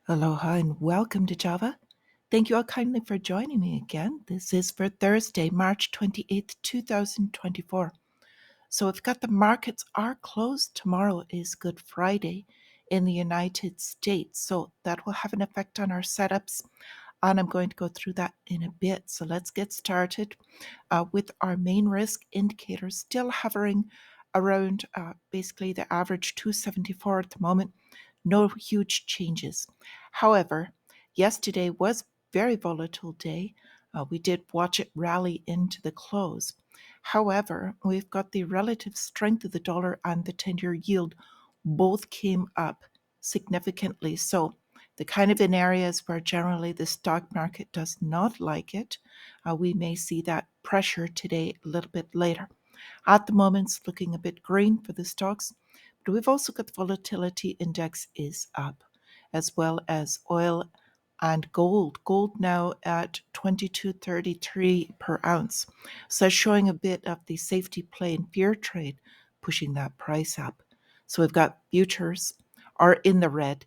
Aloha and welcome to Java. Thank you all kindly for joining me again. This is for Thursday, March 28th, 2024. So we've got the markets are closed. Tomorrow is Good Friday in the United States. So that will have an effect on our setups. And I'm going to go through that in a bit. So let's get started with our main risk indicators still hovering around basically the average 274 at the moment. No huge changes. However, yesterday was very volatile day. We did watch it rally into the close. However, we've got the relative strength of the dollar and the 10-year yield both came up significantly. So the kind of in areas where generally the stock market does not like it, we may see that pressure today a little bit later. At the moment, it's looking a bit green for the stocks, but we've also got the volatility index is up, as well as oil and gold. Gold now at 22.33 per ounce. So showing a bit of the safety play and fear trade pushing that price up. So we've got futures are in the red,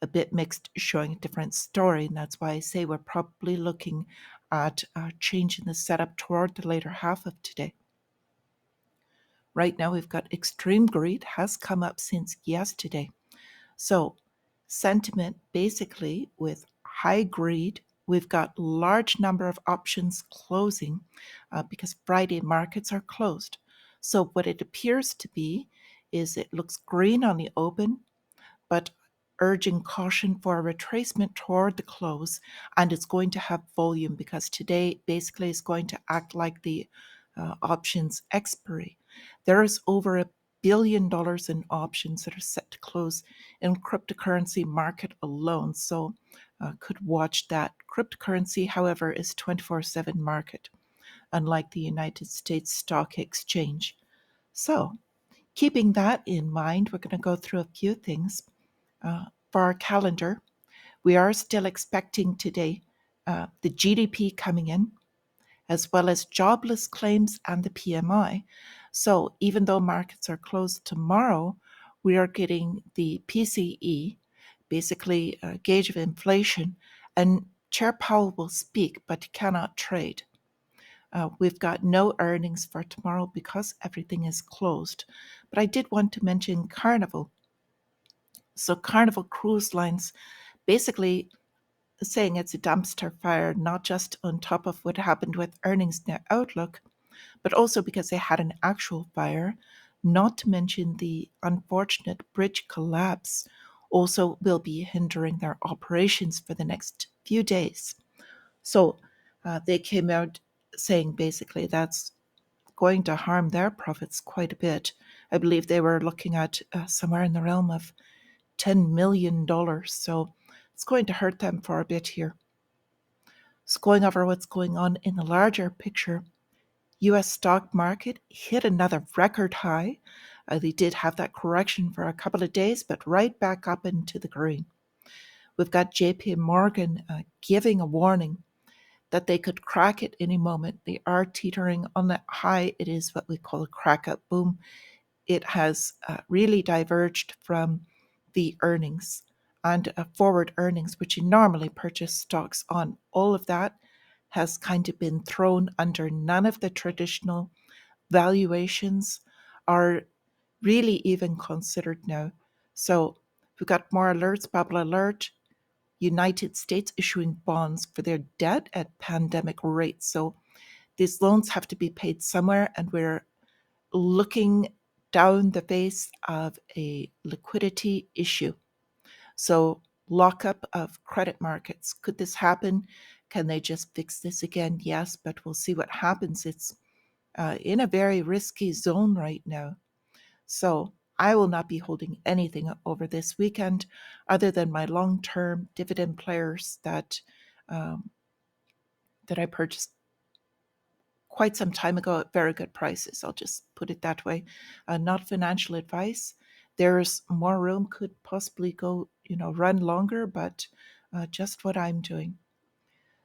a bit mixed, showing a different story. And that's why I say we're probably looking at changing the setup toward the later half of today. Right now, we've got extreme greed has come up since yesterday. So, sentiment basically with high greed, we've got large number of options closing because Friday markets are closed. So, what it appears to be is it looks green on the open, but urging caution for a retracement toward the close, and it's going to have volume because today basically is going to act like the options expiry. There is over $1 billion in options that are set to close in cryptocurrency market alone. So could watch that. Cryptocurrency, however, is 24/7 market, unlike the United States Stock Exchange. So keeping that in mind, we're going to go through a few things. For our calendar, we are still expecting today the GDP coming in, as well as jobless claims and the PMI. So even though markets are closed tomorrow, we are getting the PCE, basically a gauge of inflation, and Chair Powell will speak, but he cannot trade. We've got no earnings for tomorrow because everything is closed. But I did want to mention Carnival. So Carnival Cruise Lines basically saying it's a dumpster fire, not just on top of what happened with earnings net outlook, but also because they had an actual fire, not to mention the unfortunate bridge collapse also will be hindering their operations for the next few days. So they came out saying basically that's going to harm their profits quite a bit. I believe they were looking at somewhere in the realm of $10 million. So it's going to hurt them for a bit here. So going over what's going on in the larger picture, US stock market hit another record high. They did have that correction for a couple of days, but right back up into the green. We've got JP Morgan giving a warning that they could crack at any moment. They are teetering on that high. It is what we call a crack up boom. It has really diverged from the earnings and forward earnings, which you normally purchase stocks on. All of that has kind of been thrown under. None of the traditional valuations are really even considered now. So we've got more alerts, bubble alert. United States issuing bonds for their debt at pandemic rates. So these loans have to be paid somewhere, and we're looking down the face of a liquidity issue. So, lockup of credit markets. Could this happen? Can they just fix this again? Yes, but we'll see what happens. It's in a very risky zone right now. So, I will not be holding anything over this weekend other than my long-term dividend players um, that I purchased quite some time ago at very good prices. I'll just put it that way. Not financial advice. There's more room, could possibly go, run longer, but just what I'm doing.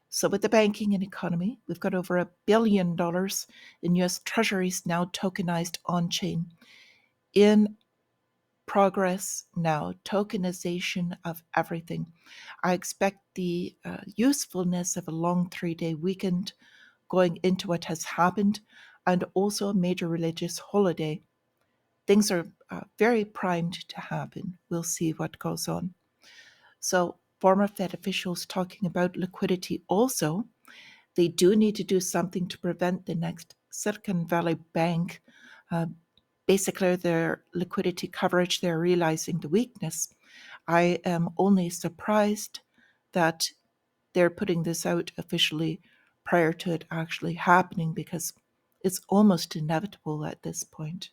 So with the banking and economy, we've got over $1 billion in US treasuries now tokenized on chain. In progress now, tokenization of everything. I expect the usefulness of a long 3-day weekend going into what has happened, and also a major religious holiday. Things are very primed to happen. We'll see what goes on. So, former Fed officials talking about liquidity also. They do need to do something to prevent the next Silicon Valley Bank. Uh, Basically, their liquidity coverage, they're realizing the weakness. I am only surprised that they're putting this out officially prior to it actually happening, because it's almost inevitable at this point.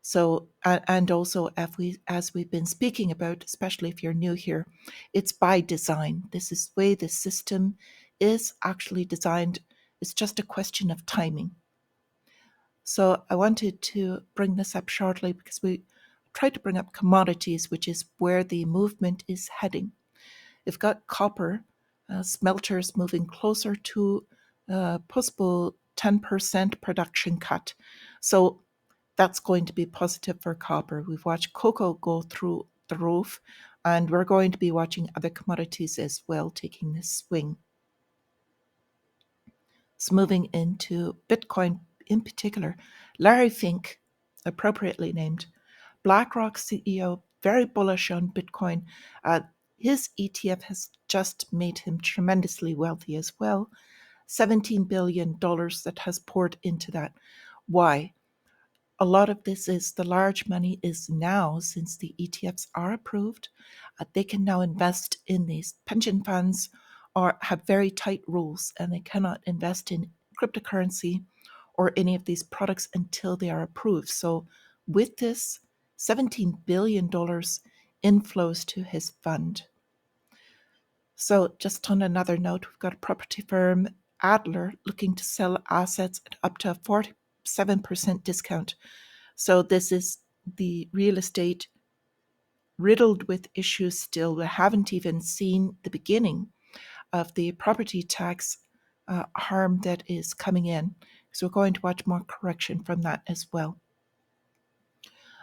So, and also, as we've been speaking about, especially if you're new here, it's by design. This is the way the system is actually designed. It's just a question of timing. So I wanted to bring this up shortly because we tried to bring up commodities, which is where the movement is heading. We've got copper smelters moving closer to a possible 10% production cut. So that's going to be positive for copper. We've watched cocoa go through the roof, and we're going to be watching other commodities as well taking this swing. So moving into Bitcoin in particular, Larry Fink, appropriately named, BlackRock CEO, very bullish on Bitcoin. His ETF has just made him tremendously wealthy as well. $17 billion that has poured into that. Why? A lot of this is the large money is now, since the ETFs are approved, they can now invest in these pension funds or have very tight rules, and they cannot invest in cryptocurrency or any of these products until they are approved. So with this, $17 billion inflows to his fund. So just on another note, we've got a property firm, Adler, looking to sell assets at up to a 47% discount. So this is the real estate riddled with issues still. We haven't even seen the beginning of the property tax harm that is coming in. So we're going to watch more correction from that as well.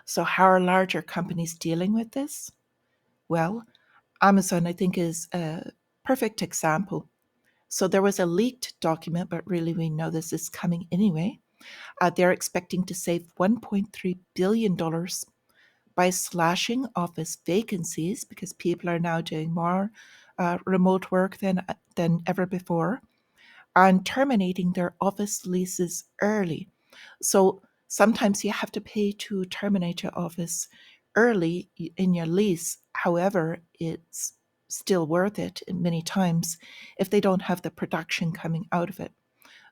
So how are larger companies dealing with this? Well, Amazon, I think, is a perfect example. So there was a leaked document, but really we know this is coming anyway. They're expecting to save $1.3 billion by slashing office vacancies, because people are now doing more remote work than ever before, and terminating their office leases early. So sometimes you have to pay to terminate your office early in your lease. However, it's still worth it many times if they don't have the production coming out of it.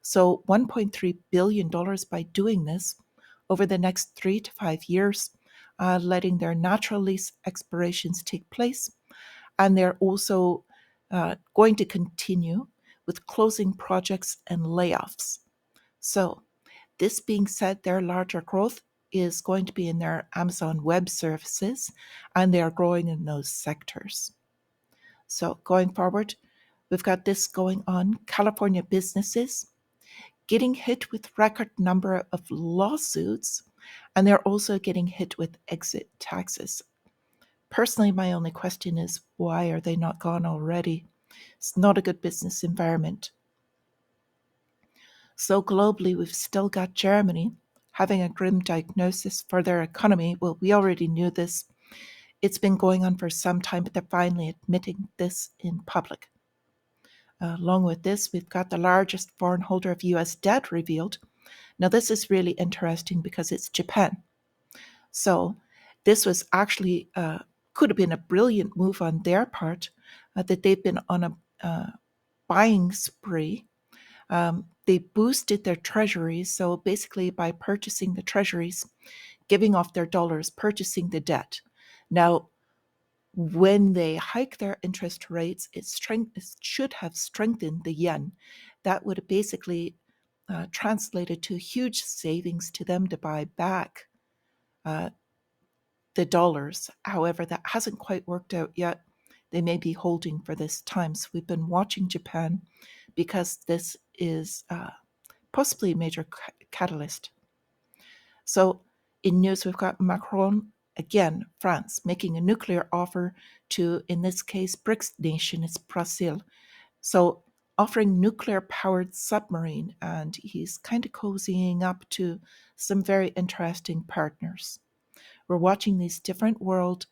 So $1.3 billion by doing this over the next 3 to 5 years, letting their natural lease expirations take place. And they're also going to continue with closing projects and layoffs. So, this being said, their larger growth is going to be in their Amazon Web Services, and they are growing in those sectors. So, going forward, we've got this going on. California businesses getting hit with record number of lawsuits, and they're also getting hit with exit taxes. Personally, my only question is, why are they not gone already? It's not a good business environment. So globally, we've still got Germany having a grim diagnosis for their economy. Well, we already knew this. It's been going on for some time, but they're finally admitting this in public. Along with this, we've got the largest foreign holder of US debt revealed. Now, this is really interesting because it's Japan. So, this was actually could have been a brilliant move on their part, that they've been on a buying spree. They boosted their treasuries. So, basically, by purchasing the treasuries, giving off their dollars, purchasing the debt. Now, when they hike their interest rates, it should have strengthened the yen. That would have basically translated to huge savings to them to buy back the dollars. However, that hasn't quite worked out yet. They may be holding for this time. So we've been watching Japan because this is possibly a major catalyst. So in news, we've got Macron again, France making a nuclear offer to, in this case, BRICS nation, it's Brazil. So offering nuclear powered submarine, and he's kind of cozying up to some very interesting partners. We're watching these different world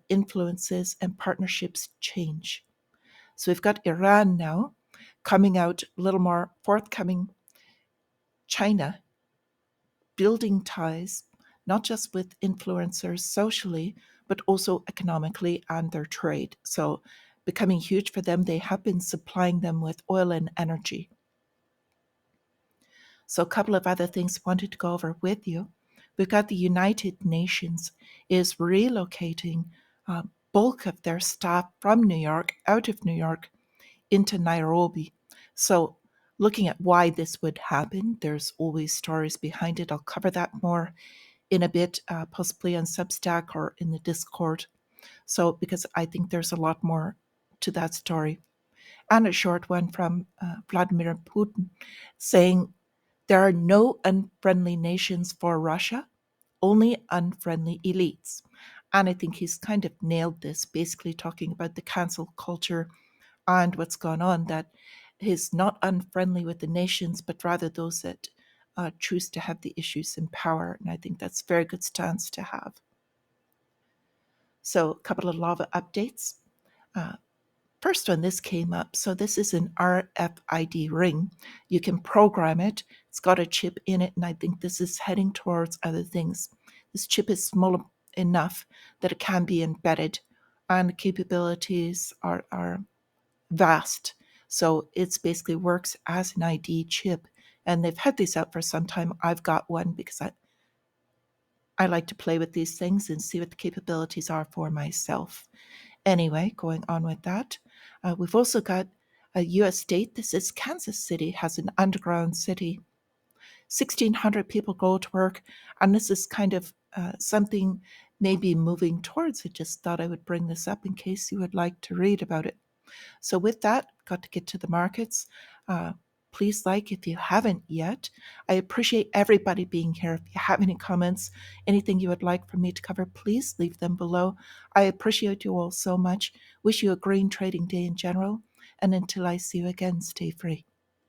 influences and partnerships change. So we've got Iran now coming out a little more forthcoming, China building ties, not just with influencers socially, but also economically and their trade. So becoming huge for them, they have been supplying them with oil and energy. So a couple of other things I wanted to go over with you. We've got the United Nations is relocating bulk of their staff from New York, out of New York, into Nairobi. So looking at why this would happen, there's always stories behind it. I'll cover that more in a bit, possibly on Substack or in the Discord. So because I think there's a lot more to that story. And a short one from Vladimir Putin saying there are no unfriendly nations for Russia, only unfriendly elites. And I think he's kind of nailed this, basically talking about the cancel culture and what's gone on, that he's not unfriendly with the nations, but rather those that choose to have the issues in power. And I think that's a very good stance to have. So a couple of lava updates. Uh, First one, this came up. So this is an RFID ring. You can program it. It's got a chip in it, and I think this is heading towards other things. This chip is small enough that it can be embedded, and the capabilities are vast. So it's basically works as an ID chip. And they've had these out for some time. I've got one because I like to play with these things and see what the capabilities are for myself. Anyway, going on with that, we've also got a US state. This is Kansas City, has an underground city. 1,600 people go to work, and this is kind of something maybe moving towards. I just thought I would bring this up in case you would like to read about it. So with that, got to get to the markets. Please like if you haven't yet. I appreciate everybody being here. If you have any comments, anything you would like for me to cover, please leave them below. I appreciate you all so much. Wish you a green trading day in general. And until I see you again, stay free.